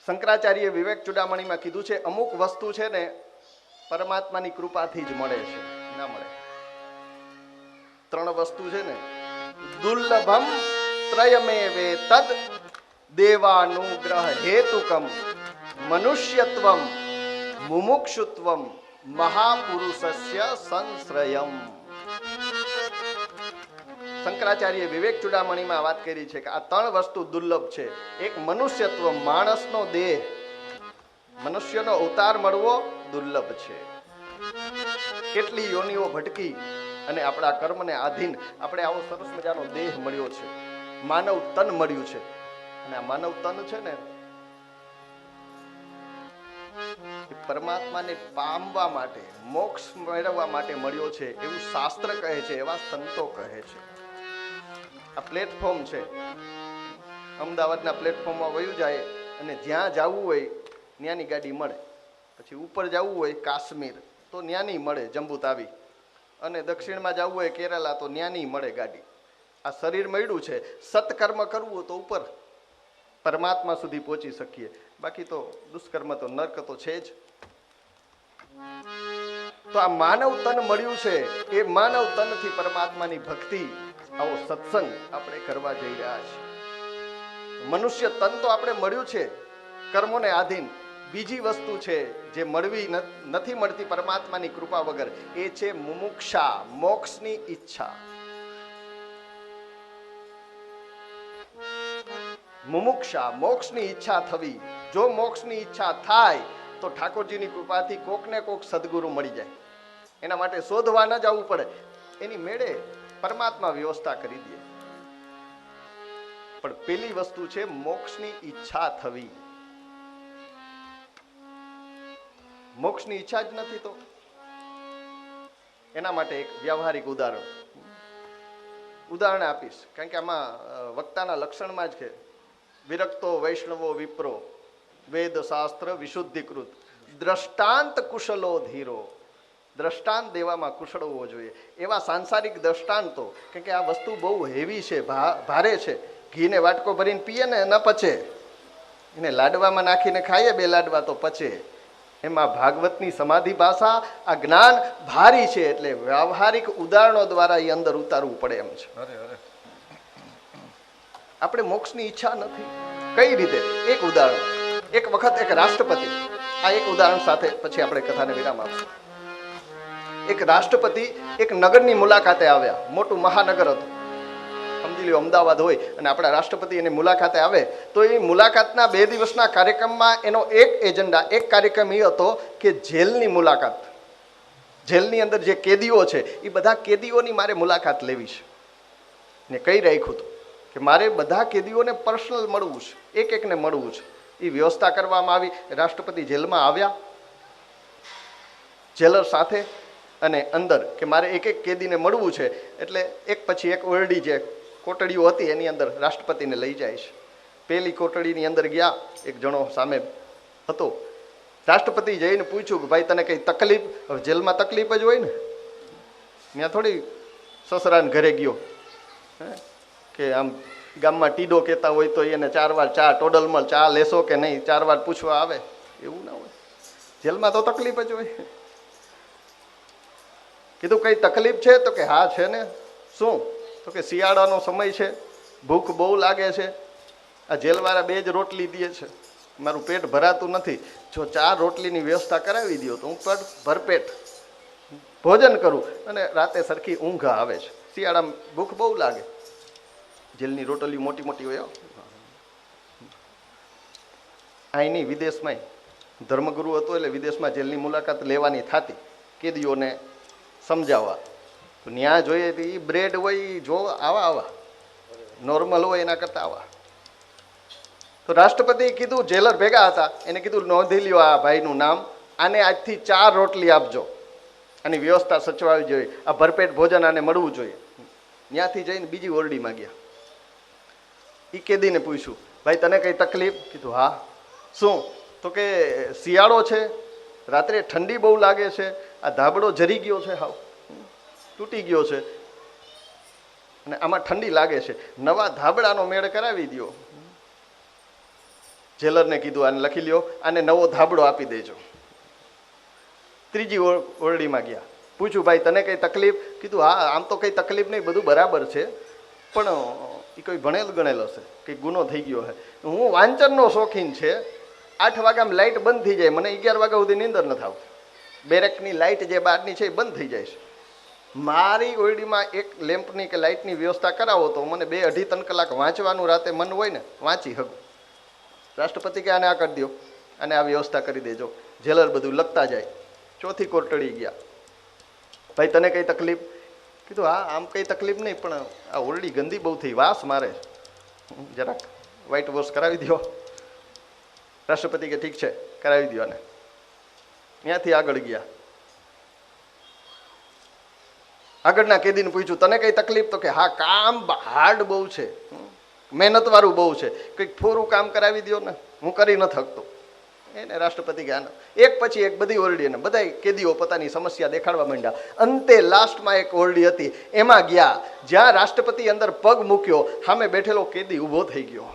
શંકરાચાર્ય વિવેક ચૂડામણીમાં કીધું છે, અમુક વસ્તુ છે ને પરમાત્માની કૃપાથી જ મળે છે, ના મળે. 3 વસ્તુ છે ને, દુર્લભમ ત્રયમેવે તદ દેવાનુગ્રહ હેતુકમ મનુષ્યત્વમ મુમુક્ષુત્વમ મહાપુરુષસ્ય સંશ્રયમ. શંકરાચાર્ય વિવેક ચૂડામણીમાં વાત કરી છે કે આ 3 વસ્તુ દુર્લભ છે. એક મનુષ્યત્વ, માણસનો દેહ, મનુષ્યનો અવતાર મળવો દુર્લભ છે. કેટલી યોનિઓ ભટકી અને આપણા કર્મને આધીન આપણે આવો સરસ મજાનો દેહ મળ્યો છે, માનવ તન મળ્યું છે. અને આ માનવ તન છે ને પરમાત્માને પામવા માટે, મોક્ષ મેળવવા માટે મળ્યો છે એવું શાસ્ત્ર કહે છે, એવા સંતો કહે છે. આ પ્લેટફોર્મ છે, અમદાવાદના પ્લેટફોર્મમાં વયું જાય અને જ્યાં જવું હોય ત્યાંની ગાડી મળે. પછી ઉપર જવું હોય કાશ્મીર તો ત્યાંની મળે જંબુ તાવી, અને દક્ષિણમાં જવું હોય કેરાલા તો ત્યાંની મળે ગાડી. આ શરીર મળ્યું છે, સત્કર્મ કરવું તો ઉપર પરમાત્મા સુધી પહોંચી શકીએ. બાકી તો દુષ્કર્મ તો નર્ક તો છે જ. તો આ માનવ તન મળ્યું છે, એ માનવ તનથી પરમાત્માની ભક્તિ, આવો સત્સંગ આપણે કરવા જઈ રહ્યા છીએ. મનુષ્ય તન તો આપણે મળ્યું છે કર્મોને આધીન. બીજી વસ્તુ છે જે મળવી નથી મળતી પરમાત્માની કૃપા વગર, એ છે મુમુક્ષા, મોક્ષની ઈચ્છા. મુમુક્ષા, મોક્ષની ઈચ્છા થવી. જો મોક્ષની ઈચ્છા થાય તો ઠાકોરજીની કૃપાથી કોકને કોક સદગુરુ મળી જાય. એના માટે શોધવા ન જવું પડે, એની મેળે પરમાત્મા વ્યવસ્થા કરી દે. પણ પેલી વસ્તુ છે મોક્ષની ઈચ્છા થવી. મોક્ષની ઈચ્છા જ નથી તો એના માટે એક વ્યવહારિક ઉદાહરણ આપીશ, કારણ કે આમાં વક્તાના લક્ષણમાં જ છે. વિરક્તો વૈષ્ણવો વિપ્રો વેદ શાસ્ત્ર વિશુદ્ધિકૃત દ્રષ્ટાંત કુશલો ધીરો. દ્રષ્ટાંત દેવામાં કુશળ હોવો જોઈએ. એવા સાંસારિક દ્રષ્ટાંતો, કારણ કે આ વસ્તુ બહુ હેવી છે, ભારે છે. ઘીને વાટકો ભરીને પીએ ને ન પચે, એને લાડવામાં નાખીને ખાઈએ 2 લાડવા તો પચે. એમાં ભાગવતની સમાધિ ભાષા, આ જ્ઞાન ભારી છે, એટલે વ્યવહારિક ઉદાહરણો દ્વારા એ અંદર ઉતારવું પડે એમ છે. આપણે મોક્ષની ઈચ્છા નથી. કઈ રીતે? એક ઉદાહરણ. એક વખત એક રાષ્ટ્રપતિ, આ એક ઉદાહરણ સાથે પછી આપણે કથાને વિરામ આપીશું. એક રાષ્ટ્રપતિ એક નગરની મુલાકાતે આવ્યા. મોટું મહાનગર હતું, સમજી લો અમદાવાદ હોય, અને આપણા રાષ્ટ્રપતિ એની મુલાકાતે આવે તો એ મુલાકાતના 2 દિવસના કાર્યક્રમમાં એનો એક એજન્ડા, એક કાર્યક્રમ એ હતો કે જેલની મુલાકાત. જેલની અંદર જે કેદીઓ છે એ બધા કેદીઓની મારે મુલાકાત લેવી છે. ને કઈ રાખ્યું હતું કે મારે બધા કેદીઓને પર્સનલ મળવું છે, એક એકને મળવું છે. એ વ્યવસ્થા કરવામાં આવી. રાષ્ટ્રપતિ જેલમાં આવ્યા જેલર સાથે, અને અંદર કે મારે એક એક કેદીને મળવું છે, એટલે એક પછી એક ઓરડી જે કોટડીઓ હતી એની અંદર રાષ્ટ્રપતિને લઈ જાય છે. પેલી કોટડીની અંદર ગયા, એક જણો સામે હતો. રાષ્ટ્રપતિ જઈને પૂછ્યું કે ભાઈ તને કઈ તકલીફ? હવે જેલમાં તકલીફ જ હોય ને, ત્યાં થોડી સસરાને ઘરે ગયો કે આમ ગામમાં ટીડો કહેતા હોય તો એને 4 વાર ચા, ટોડલમાં ચા લેશો કે નહીં 4 વાર પૂછવા આવે, એવું ના હોય. જેલમાં તો તકલીફ જ હોય. કીધું કઈ તકલીફ છે? તો કે હા છે ને. શું? તો કે શિયાળાનો સમય છે, ભૂખ બહુ લાગે છે, આ જેલવાળા 2 જ રોટલી દે છે, મારું પેટ ભરાતું નથી. જો 4 રોટલીની વ્યવસ્થા કરાવી દો તો હું ભરપેટ ભોજન કરું અને રાતે સરખી ઊંઘ આવે છે. શિયાળામાં ભૂખ બહુ લાગે. જેલની રોટલી મોટી મોટી હોય. અહીંની વિદેશમાં ધર્મગુરુ હતો એટલે વિદેશમાં જેલની મુલાકાત લેવાની થતી કેદીઓને સમજાવવા. તો ત્યાં જોઈએ તો એ બ્રેડ હોય, જો આવા નોર્મલ હોય એના કરતા આવા. તો રાષ્ટ્રપતિએ કીધું, જેલર ભેગા હતા, એને કીધું નોંધી લ્યો આ ભાઈનું નામ, આને આજથી 4 રોટલી આપજો, આની વ્યવસ્થા સચવાવી જોઈએ, આ ભરપેટ ભોજન આને મળવું જોઈએ. ત્યાંથી જઈને બીજી ઓરડીમાં ગયા. એ કેદીને પૂછ્યું, ભાઈ તને કઈ તકલીફ? કીધું હા. શું? તો કે શિયાળો છે, રાત્રે ઠંડી બહુ લાગે છે, આ ધાબળો જરી ગયો છે, હાવ તૂટી ગયો છે, અને આમાં ઠંડી લાગે છે, નવા ધાબળાનો મેળ કરાવી દો. જેલરને કીધું આને લખી લ્યો, આને નવો ધાબળો આપી દેજો. ત્રીજી ઓરડીમાં ગયા, પૂછ્યું ભાઈ તને કઈ તકલીફ? કીધું હા આમ તો કઈ તકલીફ નહીં, બધું બરાબર છે, પણ એ કોઈ ભણેલ ગણેલ હશે, કંઈક ગુનો થઈ ગયો હે. હું વાંચનનો શોખીન છે, 8 વાગ્યામાં લાઇટ બંધ થઈ જાય, મને 11 વાગ્યા સુધી નીંદર નથી આવતી. બેરેકની લાઇટ જે બહારની છે એ બંધ થઈ જાય છે. મારી ઓરડીમાં એક લેમ્પની કે લાઇટની વ્યવસ્થા કરાવો તો મને 2-2.5-3 કલાક વાંચવાનું રાતે મન હોય ને વાંચી શકું. રાષ્ટ્રપતિ કે આને આ કરી દો, અને આ વ્યવસ્થા કરી દેજો. જેલર બધું લખતા જાય. ચોથી કોટડી ગયા, ભાઈ તને કઈ તકલીફ? કીધું હા આમ કઈ તકલીફ નહીં, પણ આ ઓરડી ગંદી બહુ થઈ, વાસ મારે, જરાક વ્હાઇટ વોશ કરાવી દો. રાષ્ટ્રપતિ કે ઠીક છે કરાવી દો. અને ત્યાંથી આગળ ગયા, આગળના કેદીને પૂછ્યું તને કઈ તકલીફ? તો કે હા કામ હાર્ડ બહુ છે, મહેનત વાળું બહુ છે, કંઈક થોડું કામ કરાવી દો ને, હું કરી ન થકતો. એને રાષ્ટ્રપતિ કે એક પછી એક બધી ઓરડી, અને બધા કેદીઓ પોતાની સમસ્યા દેખાડવા માંડ્યા. અંતે લાસ્ટમાં એક ઓરડી હતી, એમાં ગયા. જ્યાં રાષ્ટ્રપતિ અંદર પગ મૂક્યો, સામે બેઠેલો કેદી ઊભો થઈ ગયો,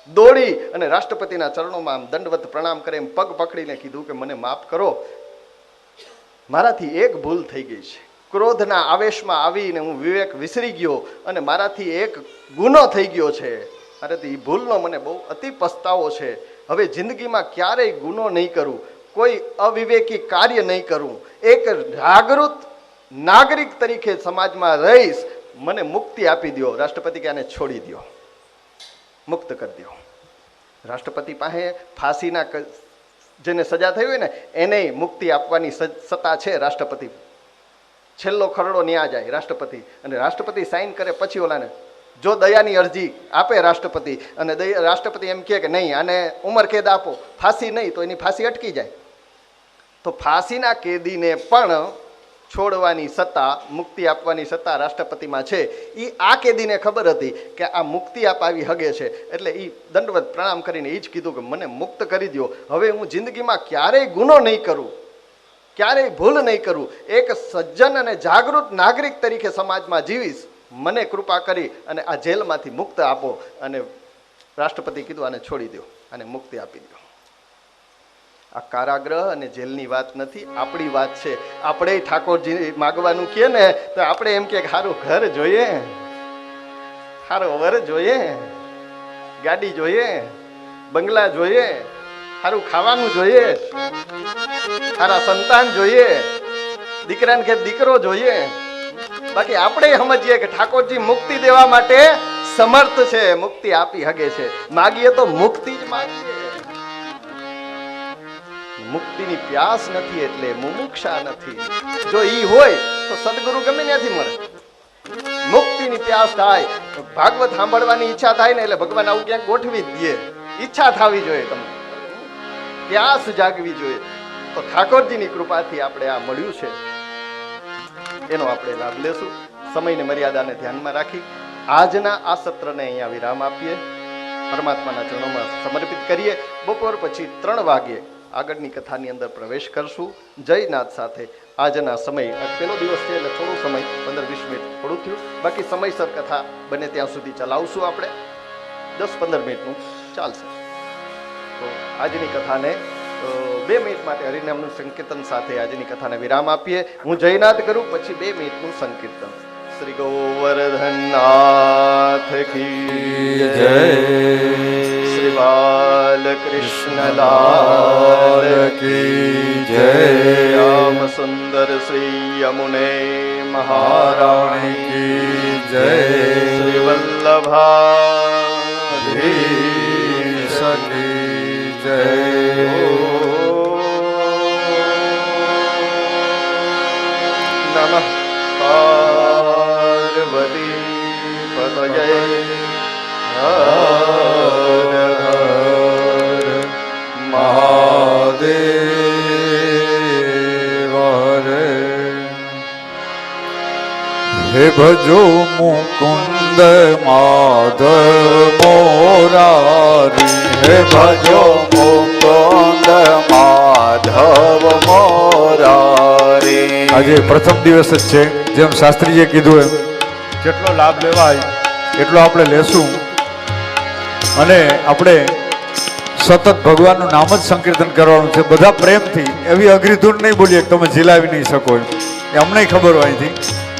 દોડી અને રાષ્ટ્રપતિના ચરણોમાં આમ દંડવત પ્રણામ કરે એમ પગ પકડીને કીધું કે મને માફ કરો, મારાથી એક ભૂલ થઈ ગઈ છે. ક્રોધના આવેશમાં આવીને હું વિવેક વિસરી ગયો અને મારાથી એક ગુનો થઈ ગયો છે. અરે એ ભૂલનો મને બહુ અતિ પસ્તાવો છે. હવે જિંદગીમાં ક્યારેય ગુનો નહીં કરું, કોઈ અવિવેકી કાર્ય નહીં કરું, એક જાગૃત નાગરિક તરીકે સમાજમાં રહીશ, મને મુક્તિ આપી દો. રાષ્ટ્રપતિ કે આને છોડી દો, મુક્ત કરી દો. રાષ્ટ્રપતિ પાસે ફાંસીના જેને સજા થઈ હોય ને એને મુક્તિ આપવાની સત્તા છે રાષ્ટ્રપતિ. છેલ્લો ખરડો ન્યા જાય રાષ્ટ્રપતિ, અને રાષ્ટ્રપતિ સાઇન કરે પછી ઓલાને જો દયાની અરજી આપે રાષ્ટ્રપતિ, અને રાષ્ટ્રપતિ એમ કહે કે નહીં આને ઉંમર કેદ આપો, ફાંસી નહીં, તો એની ફાંસી અટકી જાય. તો ફાંસીના કેદીને પણ છોડવાની સત્તા, મુક્તિ આપવાની સત્તા રાષ્ટ્રપતિમાં છે. એ આ કેદીને ખબર હતી કે આ મુક્તિ અપાવી હગે છે, એટલે એ દંડવત પ્રણામ કરીને એ જ કીધું કે મને મુક્ત કરી દો. હવે હું જિંદગીમાં ક્યારેય ગુનો નહીં કરું, ક્યારેય ભૂલ નહીં કરું, એક સજ્જન અને જાગૃત નાગરિક તરીકે સમાજમાં જીવીશ, મને કૃપા કરી અને આ જેલમાંથી મુક્ત આપો. અને રાષ્ટ્રપતિ કીધું આને છોડી દો, આને મુક્તિ આપી દો. આ કારાગૃહ અને જેલની વાત નથી, આપણી વાત છે. આપણે ઠાકોરજી માગવાનું કહે ને તો આપણે એમ કે સારું ઘર જોઈએ, સારો વર જોઈએ, ગાડી જોઈએ, બંગલા જોઈએ, સારું ખાવાનું જોઈએ, સારા સંતાન જોઈએ, દીકરાને કે દીકરો જોઈએ. બાકી આપણે સમજીએ કે ઠાકોરજી મુક્તિ દેવા માટે સમર્થ છે, મુક્તિ આપી હગે છે. માગીએ તો મુક્તિ જ માગીએ. મુક્તિની પ્યાસ નથી એટલે મુમુક્ષા નથી. જો ઈ હોય તો સદગુરુ ગમે ત્યાંથી મળે. મુક્તિની પ્યાસ થાય, ભાગવત સાંભળવાની ઈચ્છા થાય ને એટલે ભગવાન આવું ક્યાંક ગોઠવી જ દે. ઈચ્છા થવી જોઈએ, તમને પ્યાસ જાગવી જોઈએ. તો ઠાકોરજીની કૃપાથી આપણે આ મળ્યું છે, એનો આપણે લાભ લેશું. સમયને મર્યાદાને ધ્યાનમાં રાખી આજના આ સત્રને અહીંયા વિરામ આપીએ, પરમાત્માના ચરણોમાં સમર્પિત કરીએ. બપોર પછી 3 વાગ્યે આગળની કથાની અંદર પ્રવેશ કરશું જયનાથ સાથે. આજના સમય પહેલો દિવસ છે એટલે થોડો સમય 15-20 મિનિટ થોડું થયું, બાકી સમયસર કથા બને ત્યાં સુધી ચલાવશું. આપણે 10-15 મિનિટનું ચાલશે. તો આજની કથાને 2 મિનિટ માટે હરિનામનું સંકીર્તન સાથે આજની કથાને વિરામ આપીએ. હું જયનાથ કરું, પછી 2 મિનિટનું સંકીર્તન. શ્રી ગોવર્ધનનાથ કી જય, શ્રી બાલકૃષ્ણલાલ કી જય, શ્યામ સુંદર શ્રી યમુને મહારાણી કી જય, શ્રી વલ્લભાધીશ કી જય. નમઃ પાર્વતી પતયે હર હર મહાદેવ. હે ભજો મુકુંદ માધવ મોરારી, હે ભજો મુકુંદ માધવ મોરારી. આજે પ્રથમ દિવસ જ છે, જેમ શાસ્ત્રીએ કીધું એમ જેટલો લાભ લેવાય એટલો આપણે લેશું. અને આપણે સતત ભગવાનનું નામ જ સંકીર્તન કરવાનું છે, બધા પ્રેમથી. એવી અઘરી ધૂન નહીં બોલીએ કે તમે ઝીલાવી નહીં શકો એમ, એ અમને ખબર હોય અહીંથી.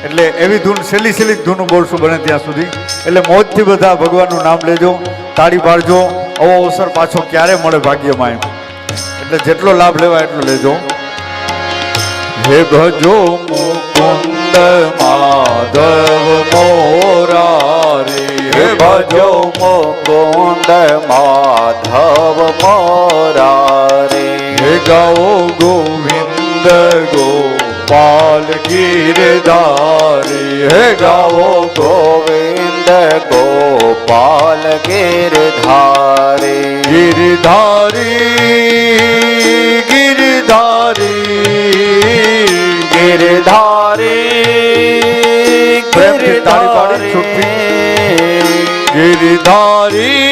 એટલે એવી ધૂન સહેલી સહેલી ધૂનું બોલશું બને ત્યાં સુધી. એટલે મોજથી બધા ભગવાનનું નામ લેજો, તાળી પાડજો. આવો અવસર પાછો ક્યારે મળે ભાગ્યમાં એમ, એટલે જેટલો લાભ લેવાય એટલો લેજો. હે ભજો મુકુંદ માધવ મોરારી, હે ભજો મુકુંદ માધવ મોરારી. હે ગાઓ ગોવિંદ ગોપાલ ગિરધારી, હે ગાઓ ગોવિંદ ગોપાલ ગિરધારી. ગિરધારી ગિરધારી ગિરધારી પ્રેમથી તાળી પાડી છૂટથી. ગિરધારી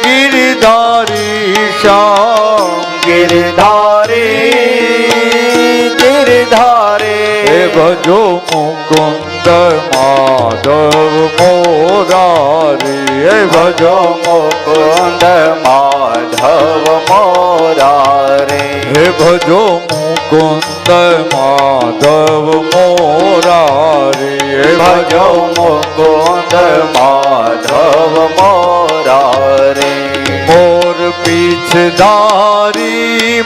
ગિરધારી શ્યામ, ગિરધારી ગિરધારી. હે ભજો મુકુંદ માધવ મોરારી, હે ભજો મુકુંદ માધવ મોરારી. હે ભજો મુકુંદ માધવ મોરારી, હે ભજો મુકુંદ માધવ મોરારી. મોર પીછધારી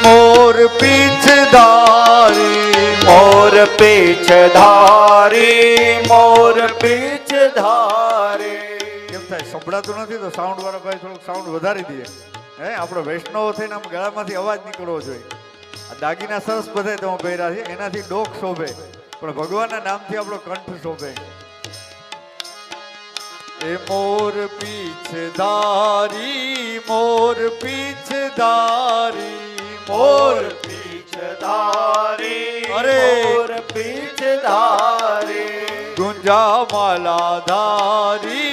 મોર પીછધારી, મોર પીછધારી મોર પીછધારી. કેમ થાય સંભળાતું નથી તો સાઉન્ડ વાળા ભાઈ થોડુંક સાઉન્ડ વધારી દે. હે આપણે વૈષ્ણવ થઈને આમ ગળામાંથી અવાજ નીકળવો જોઈએ. આ દાગીના સરસ બધાય તમે પહેર્યા છે, એનાથી ડોક શોભે, પણ ભગવાનના નામથી આપણો કંઠ શોભે. એ મોર પીછધારી મોર પીછધારી, મોર પીછધારી અરે મોર પીછધારી. ગુંજા માલાધારી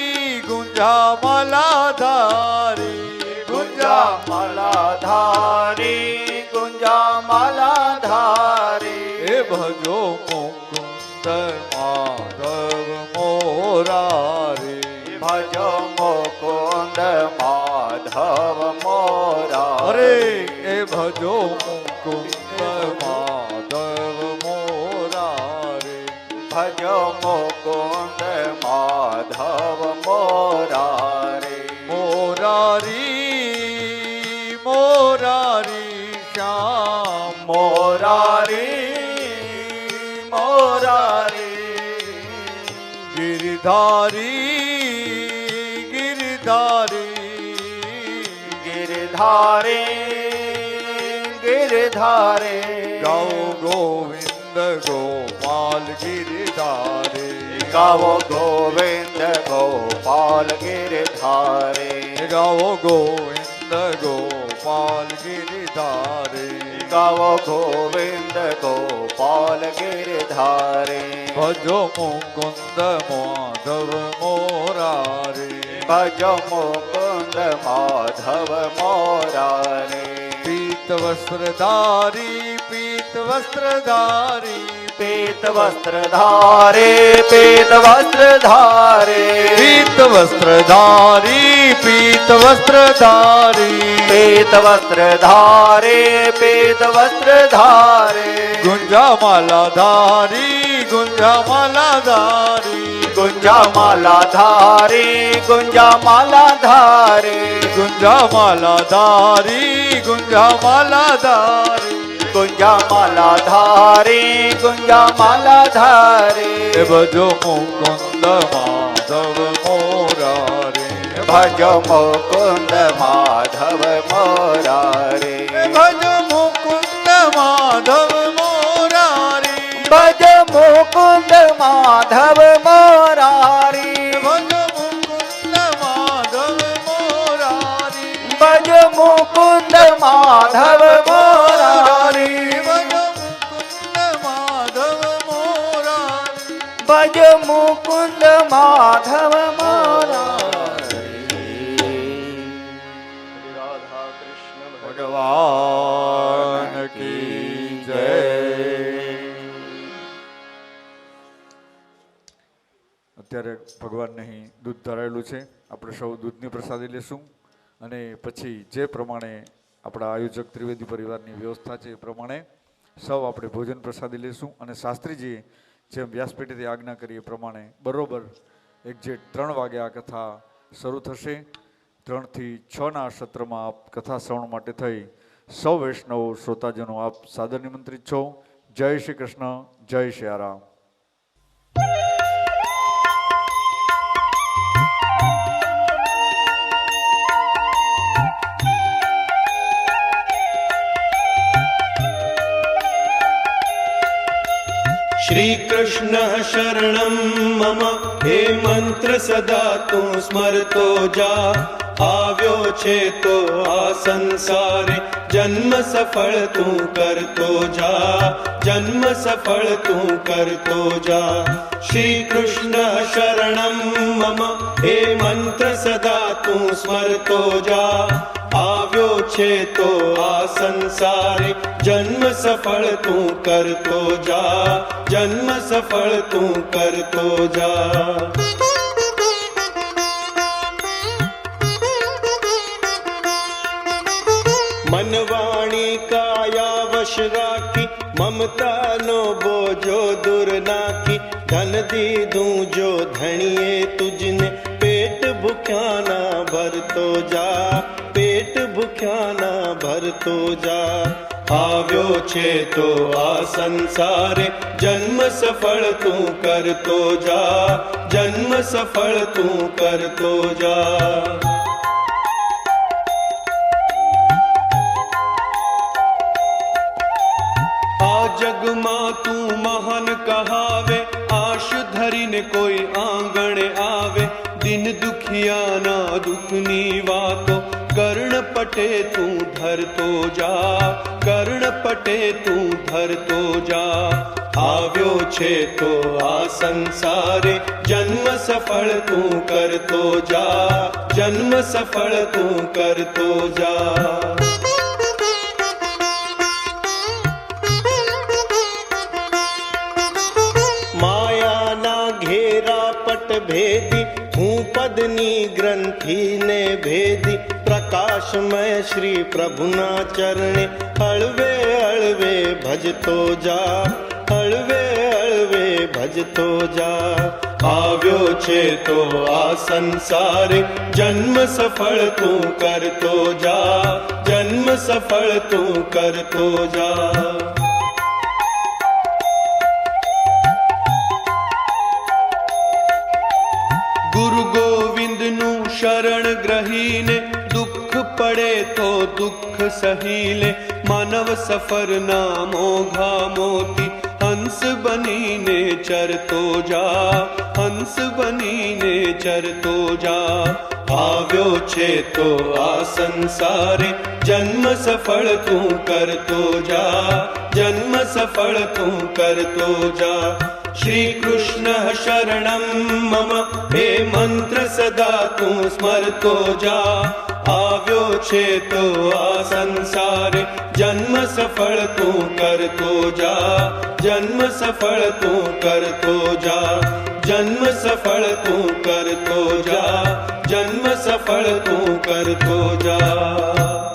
ગુંજા માલાધારી, ગુંજા માલાધારી ગુંજા માલાધારી. હે ભજો મુકુંદ માધવ મોરારી, ભજો મુકુંદ માધવ મોરારી. અરે એ ભજો મુકુંદ માધવ મોરારી, ભજો મુકુંદ માધવ મોરારી. મોરારી મોરારી શ્યામ, મોરારી મોરારી. ગિરધારી ગિરધારી ગિરધારી ગિરધારી. ગાઓ ગોવિંદ ગોપાલ ગિરધારી, ગાવો ગોવિંદ ગોપાલ ગિરધારી. ગાઓ ગોવિંદ ગોપાલ ગિરધારી, ગાવો ગોવિંદ ગોપાલ ગિરધારી. ભજો મુકુંદ માધવ મોરારી, ભજો મુકુંદ માધવ મોરારી. પીત વસ્ત્રધારી પીત વસ્ત્રધારી, પીત વસ્ત્રધારે પીત વસ્ત્રધારે. પીત વસ્ત્રધારી પીત વસ્ત્રધારી, પીત વસ્ત્રધારે પીત વસ્ત્રધારે. ગુંજા માલાધારી ગુંજા માલાધારી, ગુંજા માલાધારી ગુંજા માલાધારી. ગુંજા માલાધારી ગુંજા માલાધારી, ગુંજા માલાધારી ગુંજા માલાધારી. હે ભજો મુકુંદ માધવ મોરારી, ભજો મુકુંદ માધવ મોરારી. ભજો મુકુંદ માધવ મોરારી, ભજ મુકુંદ માધવ મોરારી. ભજો મુકુંદ માધવ મોરારી, ભજ મુકુંદ માધવ મોરારી. ભજ મુકુંદ માધવ મોરારી. રાધા કૃષ્ણ ભગવાન કી જય. અત્યારે ભગવાનને અહીં દૂધ ધરાયેલું છે. આપણે સૌ દૂધની પ્રસાદી લેશું અને પછી જે પ્રમાણે આપણા આયોજક ત્રિવેદી પરિવારની વ્યવસ્થા છે એ પ્રમાણે સૌ આપણે ભોજન પ્રસાદી લેશું. અને શાસ્ત્રીજીએ જેમ વ્યાસપીઠેથી આજ્ઞા કરી એ પ્રમાણે બરોબર એક્ઝેક્ટ 3 વાગે આ કથા શરૂ થશે. 3 થી 6ના સત્રમાં આપ કથા શ્રવણ માટે થઈ સૌ વૈષ્ણવો શ્રોતાજનો આપ સાદર નિમંત્રિત છો. જય શ્રી કૃષ્ણ, જય શ્રી રામ. श्री कृष्ण शरणं मम हे मंत्र सदा तू स्मरतो जा. આવ્યો છે તો આ સંસારે જન્મ સફળ તું કરતો જા. જન્મ સફળ તું કરતો જા. શ્રી કૃષ્ણ શરણમ મમ હે મંત્ર સદા તું સ્મરતો જા. આવ્યો છે તો આ સંસારે જન્મ સફળ તું કરતો જા. જન્મ સફળ તું કરતો જા. मन वाणी काया वश राखी ममता नो बोझो दूर नाखी. धन दीधूं जो धणिए तुझने पेट भूख्या ना भरतो જા. पेट भूख्या ना भरतो જા. આવ્યો છે તો આ સંસારે જન્મ સફળ તું કરતો જા. જન્મ સફળ તું કરતો જા. જગમાં તું મહાન કહાવે આશ ધરીને કોઈ આંગણે આવે. દિન દુખિયાના દુઃખની વાતો કર્ણ પટે તું ધરતો જા. કર્ણ પટે તું ધરતો જા. આવ્યો છે તો આ સંસારે જન્મ સફળ તું કરતો જા. જન્મ સફળ તું કરતો જા. भेदी हूँ पदनी ग्रंथि ने भेदी. प्रकाशमय श्री प्रभुना चरणे हळवे हळवे भजतो જા. हळवे हळवे भजतो જા. આવ્યો છે તો આ સંસારે જન્મ સફળ તું કરતો જા. જન્મ સફળ તું કરતો જા. શરણ ગ્રહીને દુઃખ પડે તો દુઃખ સહીલે. માનવ સફરના મોઘા મોતી હંસ બનીને ચરતો જા. હંસ બનીને ચરતો જા. આવ્યો છે તો આ સંસારે જન્મ સફળ તું કરતો જા. જન્મ સફળ તું કરતો જા. श्री कृष्ण शरणं मम हे मंत्र सदा तू स्मरतो જા. આવ્યો છે તો આ સંસારે જન્મ સફળ તું કરતો જા. જન્મ સફળ તું કરતો જા. જન્મ સફળ તું કરતો જા. જન્મ સફળ તું કરતો જા.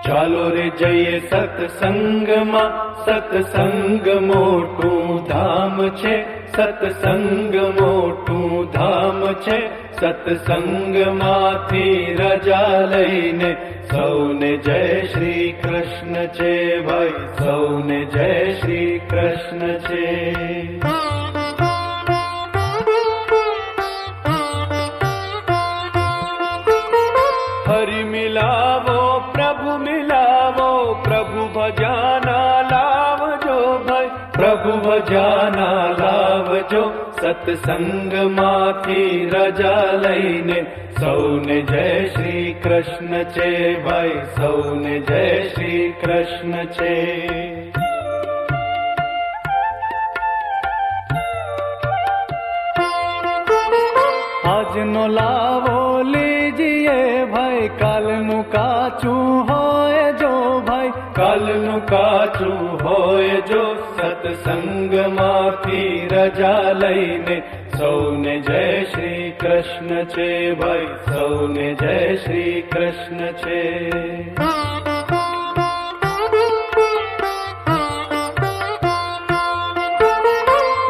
ચાલો રે જઈએ સત્સંગમાં. સત્સંગ મોટું ધામ છે. સત્સંગ મોટું ધામ છે. સત્સંગમાંથી રજા લઈને સૌને જય શ્રી કૃષ્ણ છે. ભાઈ સૌને જય શ્રી કૃષ્ણ છે. હરિ મિલાવો પ્રભુ મિલાવો. પ્રભુ ભજાના લાવજો ભાઈ. પ્રભુ ભજાના લાવજો. સત્સંગમાંથી રજા લઈને સૌને જય શ્રી કૃષ્ણ છે ભાઈ, સૌને જય શ્રી કૃષ્ણ છે. આજનો લાવો લીજીએ ભાઈ, કાલનું કાચું હોય જો ભાઈ, કાલનું કાચું હોય જો. સત્સંગમાંથી રજા લઈને સૌને જય શ્રી કૃષ્ણ છે ભાઈ, સૌને જય શ્રી કૃષ્ણ છે.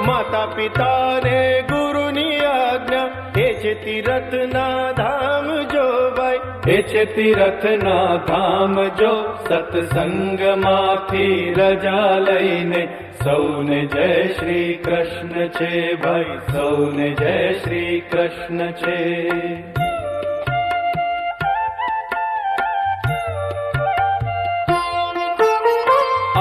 માતા પિતા રે ગુરુની આજ્ઞા, એ છે તીરથના ધામ જો ભાઈ, એ છે તીરથના ધામ જો. સત્સંગમાંથી રજા લઈને સૌને જય શ્રી કૃષ્ણ છે ભાઈ, સૌને જય શ્રી કૃષ્ણ છે.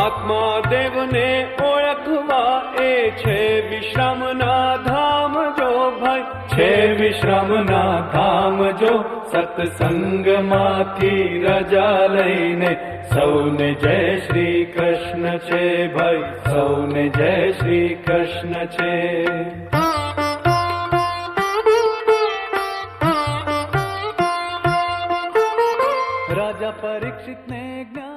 આત્મા દેવને ઓળખવા એ છે વિશ્રામના ધામ જો ભાઈ, છે વિશ્રામના ધામ જો. સત્સંગમાંથી રજા લઈને સૌને જય શ્રી કૃષ્ણ છે ભાઈ, સૌને જય શ્રી કૃષ્ણ છે. રાજા પરીક્ષિતને જ્ઞાન